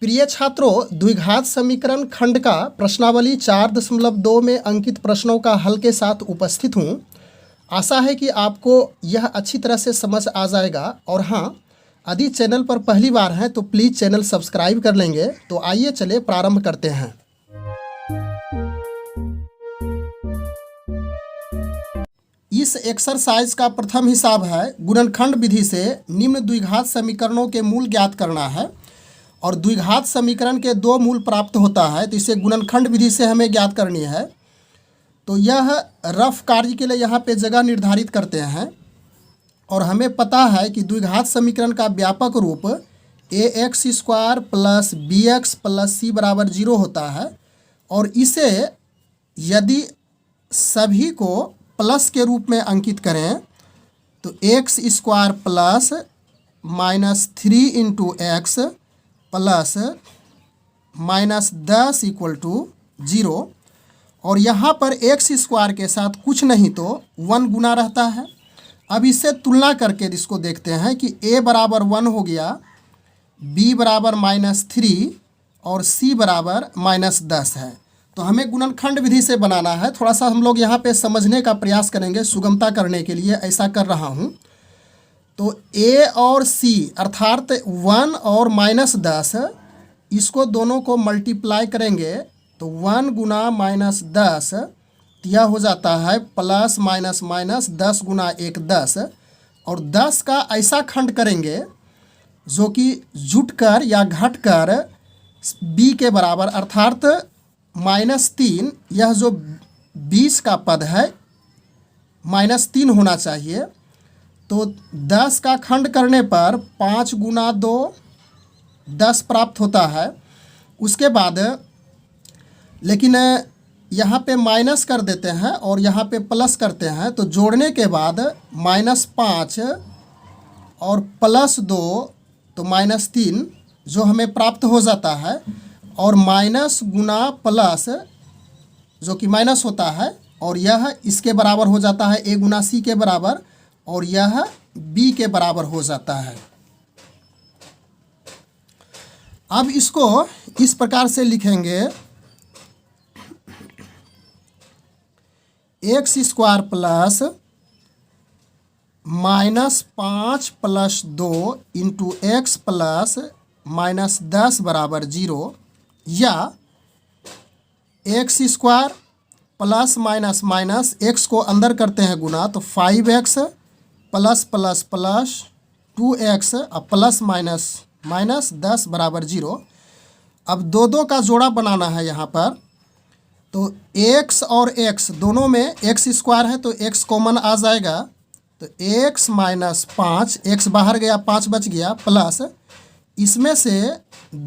प्रिय छात्रों, द्विघात समीकरण खंड का प्रश्नावली 4.2 में अंकित प्रश्नों का हल के साथ उपस्थित हूँ। आशा है कि आपको यह अच्छी तरह से समझ आ जाएगा। और हाँ, यदि चैनल पर पहली बार हैं तो प्लीज़ चैनल सब्सक्राइब कर लेंगे। तो आइए चले प्रारंभ करते हैं। इस एक्सरसाइज का प्रथम हिसाब है गुणनखंड विधि से निम्न द्विघात समीकरणों के मूल ज्ञात करना है। और द्विघात समीकरण के दो मूल प्राप्त होता है, तो इसे गुणनखंड विधि से हमें ज्ञात करनी है। तो यह रफ कार्य के लिए यहाँ पे जगह निर्धारित करते हैं। और हमें पता है कि द्विघात समीकरण का व्यापक रूप ax² plus bx plus c बराबर 0 होता है। और इसे यदि सभी को प्लस के रूप में अंकित करें तो x² plus -3 into x plus -10 equal to 0। और यहाँ पर x² के साथ कुछ नहीं तो 1 गुना रहता है। अब इससे तुलना करके इसको देखते हैं कि a बराबर 1 हो गया, b बराबर -3 और c बराबर -10 है। तो हमें गुणनखंड विधि से बनाना है। थोड़ा सा हम लोग यहाँ पे समझने का प्रयास करेंगे, सुगमता करने के लिए ऐसा कर रहा हूँ। तो a और c अर्थात 1 और -10, इसको दोनों को मल्टीप्लाई करेंगे तो 1 गुना -10 यह हो जाता है प्लस माइनस माइनस 10 गुना 1 10। और 10 का ऐसा खंड करेंगे जो कि जुटकर या घटकर b के बराबर अर्थात -3, यह जो 20 का पद है -3 होना चाहिए। तो 10 का खंड करने पर 5 गुना 2 10 प्राप्त होता है। उसके बाद लेकिन यहाँ पे माइनस कर देते हैं और यहाँ पे प्लस करते हैं। तो जोड़ने के बाद -5 और +2 तो -3 जो हमें प्राप्त हो जाता है। और माइनस गुना प्लस जो कि माइनस होता है, और यह इसके बराबर हो जाता है a गुना c के बराबर, और यह b के बराबर हो जाता है। अब इसको इस प्रकार से लिखेंगे x² plus -5 plus 2 into x plus -10 बराबर 0, या x² plus minus minus x को अंदर करते हैं गुना, तो 5x plus plus plus 2x और प्लस माइनस माइनस 10 बराबर 0। अब दो का जोड़ा बनाना है यहाँ पर। तो x और x दोनों में x² है तो x कॉमन आ जाएगा। तो x -5, x बाहर गया 5 बच गया, प्लस इसमें से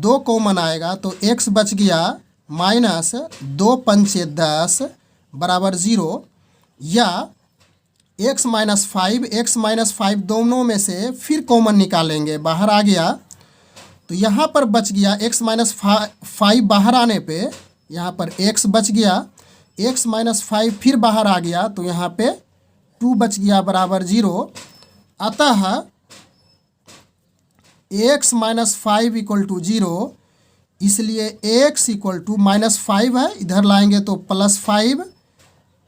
2 कॉमन आएगा तो x बच गया -2 पंचे 10 बराबर 0, या x -5 दोनों में से फिर कॉमन निकालेंगे, बाहर आ गया तो यहाँ पर बच गया x -5 बाहर आने पे यहाँ पर x बच गया, x -5 फिर बाहर आ गया तो यहाँ पे 2 बच गया बराबर 0। अतः x -5 इक्वल टू 0, इसलिए x इक्वल टू -5 है, इधर लाएंगे तो +5,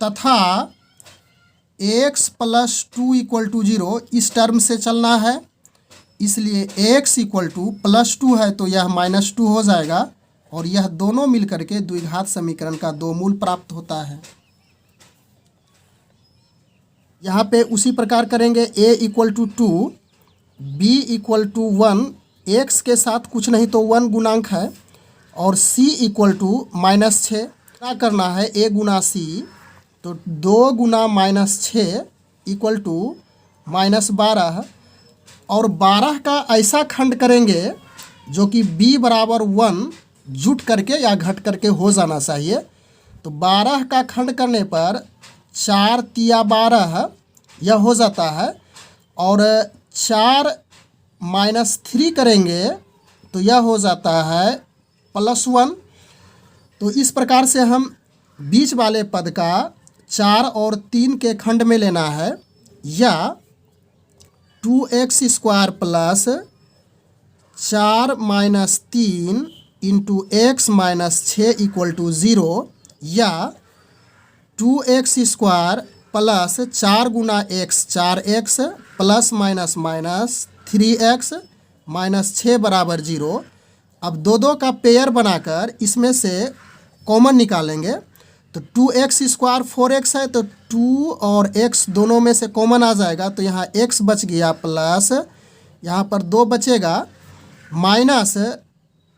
तथा x प्लस 2 इक्वल टू 0 इस टर्म से चलना है, इसलिए x इक्वल टू +2 है तो यह -2 हो जाएगा। और यह दोनों मिलकर के द्विघात समीकरण का दो मूल प्राप्त होता है। यहाँ पे उसी प्रकार करेंगे a equal to 2, b equal to 1, x के साथ कुछ नहीं तो 1 गुणांक है, और c इक्वल टू -6। क्या करना है a गुना c, तो 2 गुना -6 इक्वल टू -12। और 12 का ऐसा खंड करेंगे जो कि b बराबर 1 जुट करके या घट करके हो जाना चाहिए। तो 12 का खंड करने पर 4 तिया 12 यह हो जाता है। और 4 -3 करेंगे तो यह हो जाता है +1। तो इस प्रकार से हम बीच वाले पद का 4 और 3 के खंड में लेना है, या 2x² plus 4 - 3 into x minus 6 equal to 0 या 2x² प्लस 4 गुना x 4x plus minus minus 3x minus 6 बराबर 0। अब दो का पेयर बनाकर इसमें से कॉमन निकालेंगे तो 2x² 4x है तो 2 और x दोनों में से कॉमन आ जाएगा तो यहाँ x बच गया प्लस यहाँ पर 2 बचेगा माइनस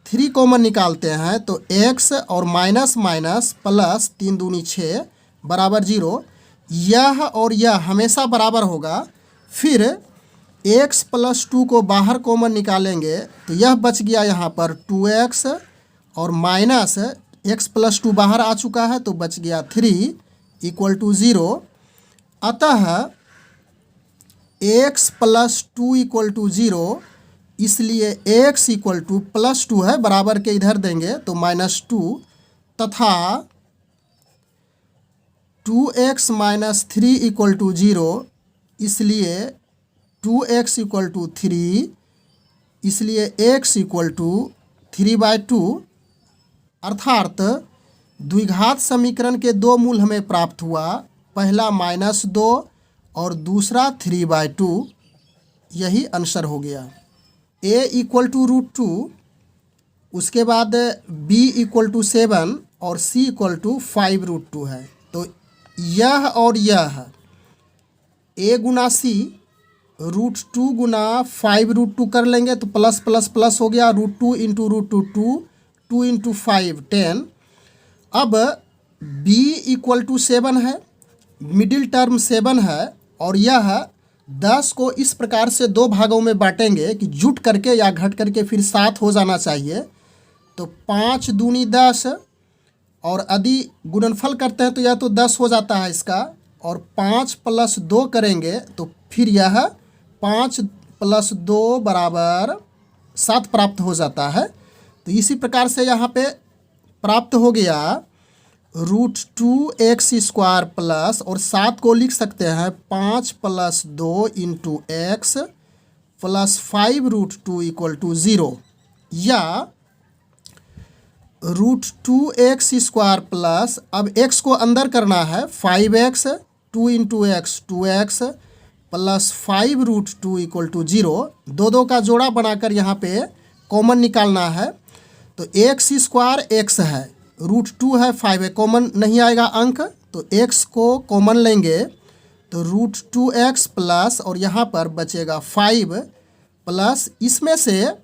3 कॉमन निकालते हैं तो x और माइनस माइनस प्लस 3 दूनी 6 बराबर 0। यह और यह हमेशा बराबर होगा। फिर x प्लस 2 को बाहर कॉमन निकालेंगे तो यह बच गया यहाँ पर 2x और माइनस x प्लस 2 बाहर आ चुका है तो बच गया 3 इक्वल टू 0। अतः x प्लस 2 इक्वल टू 0, इसलिए x इक्वल टू प्लस 2 है, बराबर के इधर देंगे तो माइनस 2 तथा 2x माइनस 3 इक्वल टू 0, इसलिए 2x इक्वल टू 3, इसलिए x इक्वल टू 3/2। अर्थात द्विघात समीकरण के दो मूल हमें प्राप्त हुआ, पहला -2 और दूसरा 3/2। यही आंसर हो गया। a इक्वल टू √2, उसके बाद b इक्वल टू 7 और c इक्वल टू 5√2 है। तो यह और यह a गुना c √2 गुना 5√2 कर लेंगे तो प्लस प्लस प्लस हो गया, √2 इंटू √2 2, 2 इंटू 5 10। अब b इक्वल टू 7 है, मिडिल टर्म 7 है और यह 10 को इस प्रकार से दो भागों में बांटेंगे कि जुट करके या घट करके फिर 7 हो जाना चाहिए। तो 5 दूनी 10 और यदि गुणनफल करते हैं तो यह तो 10 हो जाता है इसका, और 5 प्लस 2 करेंगे तो फिर यह 5 प्लस 2 बराबर 7 प्राप्त हो जाता है। तो इसी प्रकार से यहाँ पे प्राप्त हो गया √2x² प्लस, और 7 को लिख सकते हैं 5 plus 2 into x plus 5√2 equal to 0, या √2x² प्लस, अब x को अंदर करना है 5x, 2 into x 2x plus 5√2 equal to 0। दो का जोड़ा बनाकर यहाँ पे कॉमन निकालना है तो x² x है, √2 है 5 है, कॉमन नहीं आएगा अंक तो x को कॉमन लेंगे तो √2x प्लस, और यहाँ पर बचेगा 5 प्लस, इसमें से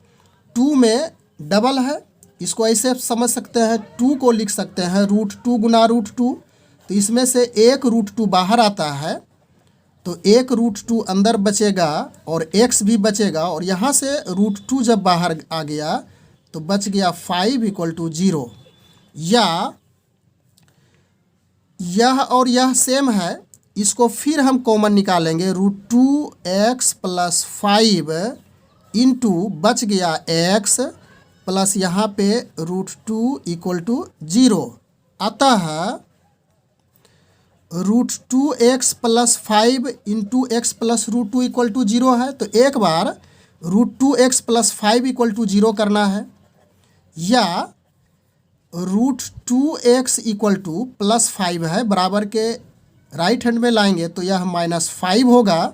2 में डबल है, इसको ऐसे समझ सकते हैं 2 को लिख सकते हैं √2 गुना √2, तो इसमें से एक √2 बाहर आता है तो एक √2 अंदर बचेगा और x भी बचेगा, और यहाँ से √2 जब बाहर आ गया तो बच गया 5 इक्वल टू 0। या यह और यह सेम है, इसको फिर हम कॉमन निकालेंगे √2x प्लस 5 इंटू बच गया x प्लस यहाँ पे √2 इक्वल टू 0। अतः √2x plus 5 into x plus √2 equal to 0 है। तो एक बार √2x प्लस 5 इक्वल टू 0 करना है, या √2x इक्वल टू प्लस 5 है, बराबर के राइट हैंड में लाएंगे तो यह -5 होगा,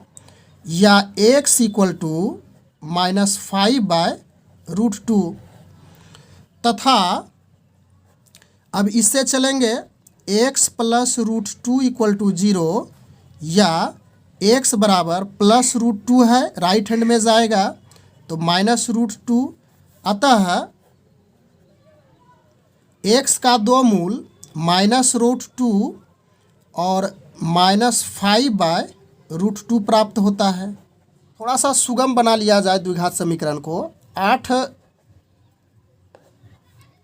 या x इक्वल टू -5/√2। तथा अब इससे चलेंगे x प्लस √2 इक्वल टू 0, या x बराबर प्लस √2 है, राइट हैंड में जाएगा तो -√2। अतः x का दो मूल -√2 और -5/√2 प्राप्त होता है। थोड़ा सा सुगम बना लिया जाए द्विघात समीकरण को। 8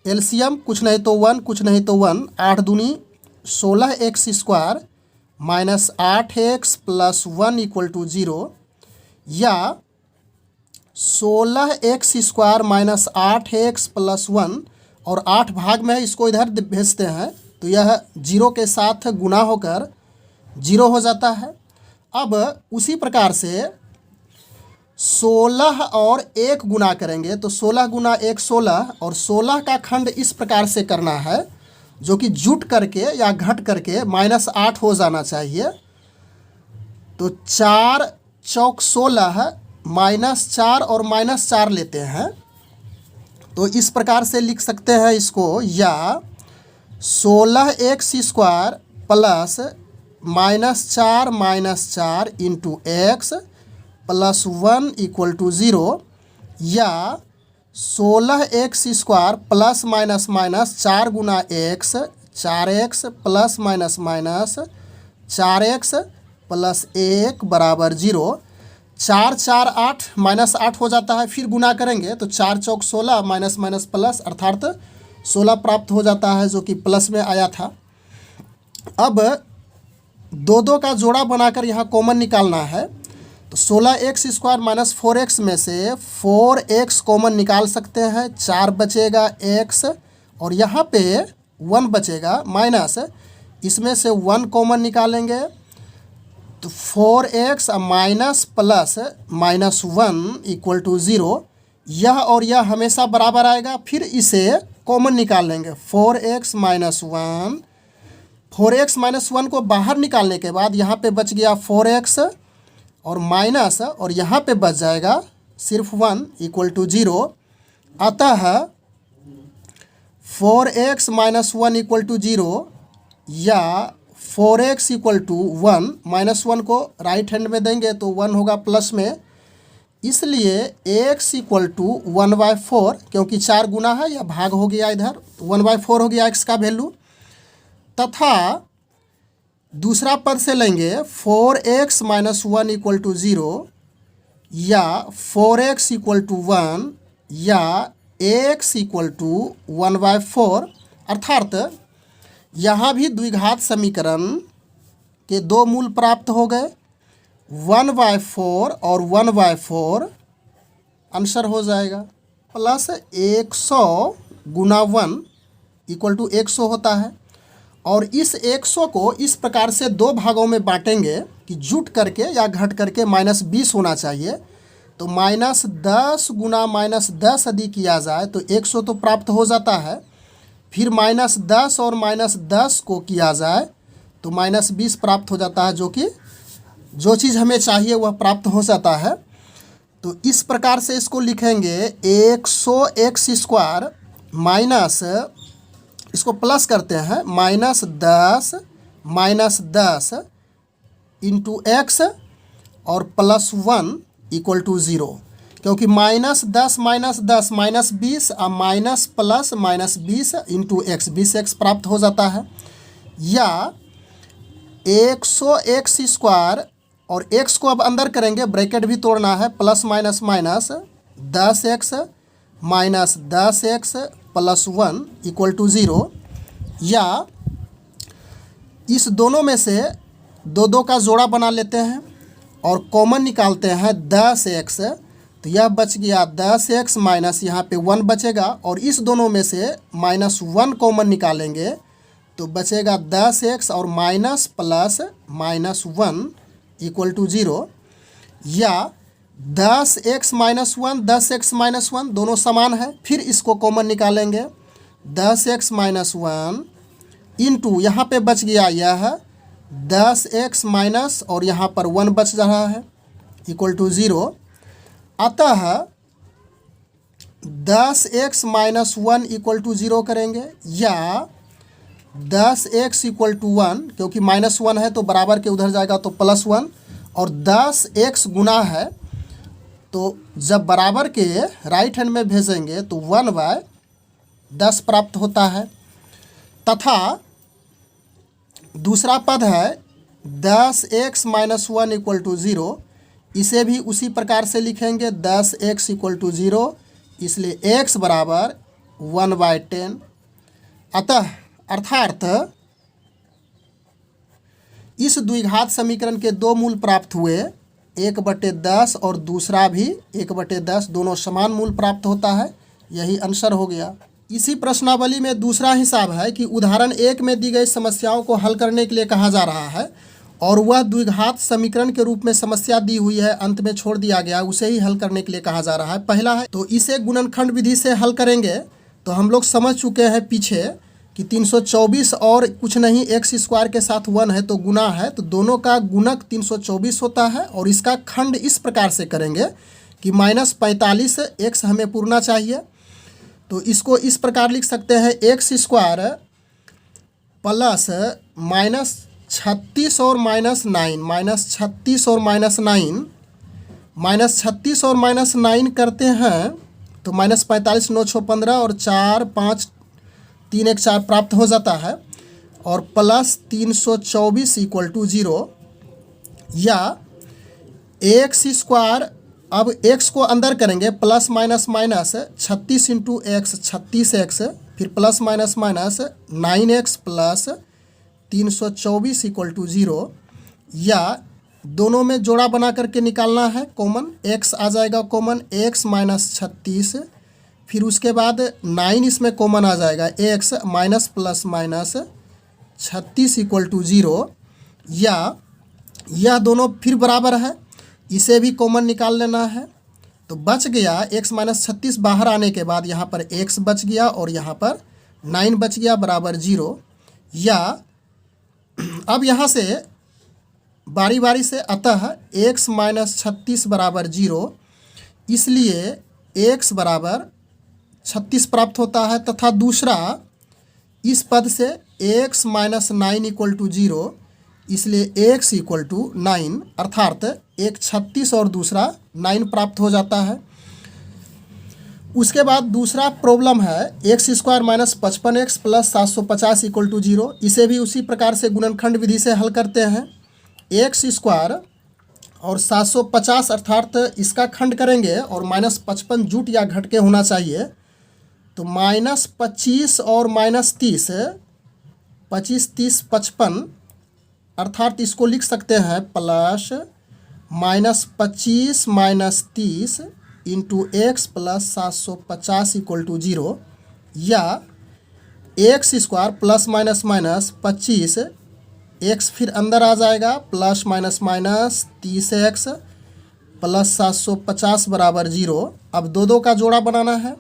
एलसीएम कुछ नहीं तो 1, कुछ नहीं तो 1, 8 दूनी 16x² minus 8x plus 1 equal to 0, या 16x² माइनस 8x प्लस 1, और 8 भाग में है, इसको इधर भेजते हैं तो यह 0 के साथ गुना होकर 0 हो जाता है। अब उसी प्रकार से 16 और 1 गुना करेंगे तो 16 गुना 1 16 और 16 का खंड इस प्रकार से करना है जो कि जुट करके या घट करके -8 हो जाना चाहिए। तो 4 चौक 16 -4 और -4 लेते हैं तो इस प्रकार से लिख सकते हैं इसको, या 16x² plus -4 into x plus 1 equal to 0, या 16x² प्लस माइनस 4 गुना x 4x plus minus 4x plus 1 बराबर 0। 4 4 8 -8 हो जाता है, फिर गुना करेंगे तो 4 चौक 16 माइनस प्लस अर्थात 16 प्राप्त हो जाता है जो कि प्लस में आया था। अब दो का जोड़ा बनाकर यहाँ कॉमन निकालना है तो 16x² माइनस 4x में से 4x कॉमन निकाल सकते हैं, 4 बचेगा x और यहाँ पे 1 बचेगा माइनस, इसमें से 1 कॉमन निकालेंगे तो 4x minus plus -1 equal to 0। यह और यह हमेशा बराबर आएगा, फिर इसे कॉमन निकाल लेंगे 4x माइनस 1। 4x माइनस 1 को बाहर निकालने के बाद यहाँ पे बच गया 4x और माइनस, और यहाँ पे बच जाएगा सिर्फ 1 इक्वल टू 0। अतः 4x माइनस 1 इक्वल टू 0 या 4x इक्वल टू 1, -1 को राइट हैंड में देंगे तो 1 होगा प्लस में, इसलिए x इक्वल टू 1/4, क्योंकि 4 गुना है या भाग हो गया इधर, 1/4 हो गया x का वैल्यू। तथा दूसरा पद से लेंगे 4x माइनस 1 इक्वल टू 0 या 4x इक्वल टू 1 या x इक्वल टू 1/4, अर्थात यहाँ भी द्विघात समीकरण के 2 मूल प्राप्त हो गए, 1/4 और 1/4 आंसर हो जाएगा। प्लस 100 गुना 1 इक्वल टू 100 होता है, और इस 100 को इस प्रकार से 2 भागों में बांटेंगे कि जुट करके या घट करके -20 होना चाहिए। तो -10 गुना -10 यदि किया जाए तो 100 तो प्राप्त हो जाता है, फिर -10 और -10 को किया जाए तो -20 प्राप्त हो जाता है, जो कि जो चीज़ हमें चाहिए वह प्राप्त हो जाता है। तो इस प्रकार से इसको लिखेंगे 100x² माइनस, इसको प्लस करते हैं, -10 इंटू x और प्लस 1 इक्वल टू 0, क्योंकि -10 -10 -20 और minus plus -20 into x 20x प्राप्त हो जाता है, या 100x² और x को अब अंदर करेंगे, ब्रैकेट भी तोड़ना है, plus minus 10x minus 10x plus 1 equal to 0, या इस दोनों में से 2 का जोड़ा बना लेते हैं और कॉमन निकालते हैं 10x, तो यह बच गया 10x माइनस यहाँ पे 1 बचेगा, और इस दोनों में से -1 कॉमन निकालेंगे तो बचेगा 10x और माइनस प्लस -1 इक्वल टू 0, या 10x माइनस 1 10x माइनस 1 दोनों समान है, फिर इसको कॉमन निकालेंगे 10x माइनस 1 इंटू यहाँ पे बच गया यह 10x माइनस और यहाँ पर 1 बच रहा है इक्वल टू 0। अतः 10x माइनस 1 इक्वल टू 0 करेंगे, या 10x इक्वल टू 1, क्योंकि -1 है तो बराबर के उधर जाएगा तो +1, और 10x गुना है तो जब बराबर के राइट हैंड में भेजेंगे तो 1/10 प्राप्त होता है। तथा दूसरा पद है 10x माइनस 1 इक्वल टू 0, इसे भी उसी प्रकार से लिखेंगे 10x इक्वल टू 0, इसलिए x बराबर 1/10। अतः अर्थात इस द्विघात समीकरण के 2 मूल प्राप्त हुए, 1/10 और दूसरा भी 1/10, दोनों समान मूल प्राप्त होता है, यही आंसर हो गया। इसी प्रश्नावली में दूसरा हिसाब है कि उदाहरण 1 में दी गई समस्याओं को हल करने के लिए कहा जा रहा है। और वह द्विघात समीकरण के रूप में समस्या दी हुई है, अंत में छोड़ दिया गया, उसे ही हल करने के लिए कहा जा रहा है। पहला है तो इसे गुणनखंड विधि से हल करेंगे तो हम लोग समझ चुके हैं पीछे कि 324 और कुछ नहीं एक्स स्क्वायर के साथ 1 है तो गुना है, तो दोनों का गुणक 324 होता है। और इसका खंड इस प्रकार से करेंगे कि -45 एक्स हमें पूरना चाहिए, तो इसको इस प्रकार लिख सकते हैं एक्स स्क्वायर प्लस -36 और -9 -36 और -9 -36 और -9 करते हैं तो -45 9 6 15 और 4 5 3 1 4 प्राप्त हो जाता है, और प्लस 324 इक्वल टू 0, या एक्स स्क्वायर, अब एक्स को अंदर करेंगे plus minus minus 36 into x 36x, फिर plus minus minus 9x plus 324 equal to 0, या दोनों में जोड़ा बना करके निकालना है कॉमन, x आ जाएगा कॉमन x माइनस 36, फिर उसके बाद 9 इसमें कॉमन आ जाएगा x minus plus minus 36 equal to 0, या यह दोनों फिर बराबर है, इसे भी कॉमन निकाल लेना है। तो बच गया x माइनस 36 बाहर आने के बाद यहाँ पर x बच गया और यहाँ पर 9 बच गया बराबर 0, या अब यहाँ से बारी बारी से अतः x माइनस 36 बराबर 0, इसलिए x बराबर 36 प्राप्त होता है, तथा दूसरा इस पद से x माइनस 9 इक्वल टू 0, इसलिए x इक्वल टू 9, अर्थात एक 36 और दूसरा 9 प्राप्त हो जाता है। उसके बाद दूसरा प्रॉब्लम है x square minus 55x plus 750 equal to 0, इसे भी उसी प्रकार से गुणनखंड विधि से हल करते हैं। एक्स स्क्वायर और 750 अर्थात इसका खंड करेंगे और -55 जुट या घट के होना चाहिए, तो -25 और -30 25 30 55, अर्थात इसको लिख सकते हैं plus -25 -30 into x plus 750 equal to 0, या x square plus minus minus 25 x फिर अंदर आ जाएगा plus minus minus 30x plus 750 बराबर 0। अब दो का जोड़ा बनाना है,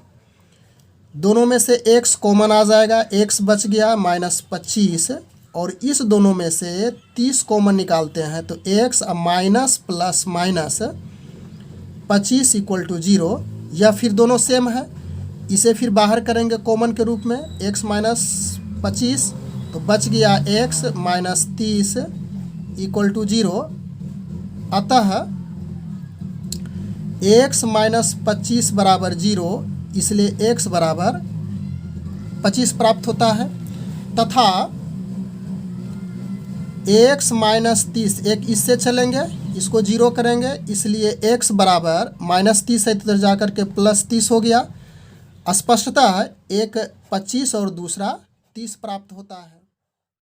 दोनों में से x कॉमन आ जाएगा, x बच गया -25, और इस दोनों में से 30 कॉमन निकालते हैं तो x minus plus minus 25 equal to 0, या फिर दोनों सेम है, इसे फिर बाहर करेंगे कॉमन के रूप में x माइनस 25, तो बच गया x माइनस 30 इक्वल टू 0, अतः x माइनस 25 बराबर 0, इसलिए x बराबर 25 प्राप्त होता है, तथा x माइनस 30 एक इससे चलेंगे, इसको 0 करेंगे, इसलिए x बराबर -30 है इधर जाकर के +30 हो गया। स्पष्टता है एक 25 और दूसरा 30 प्राप्त होता है।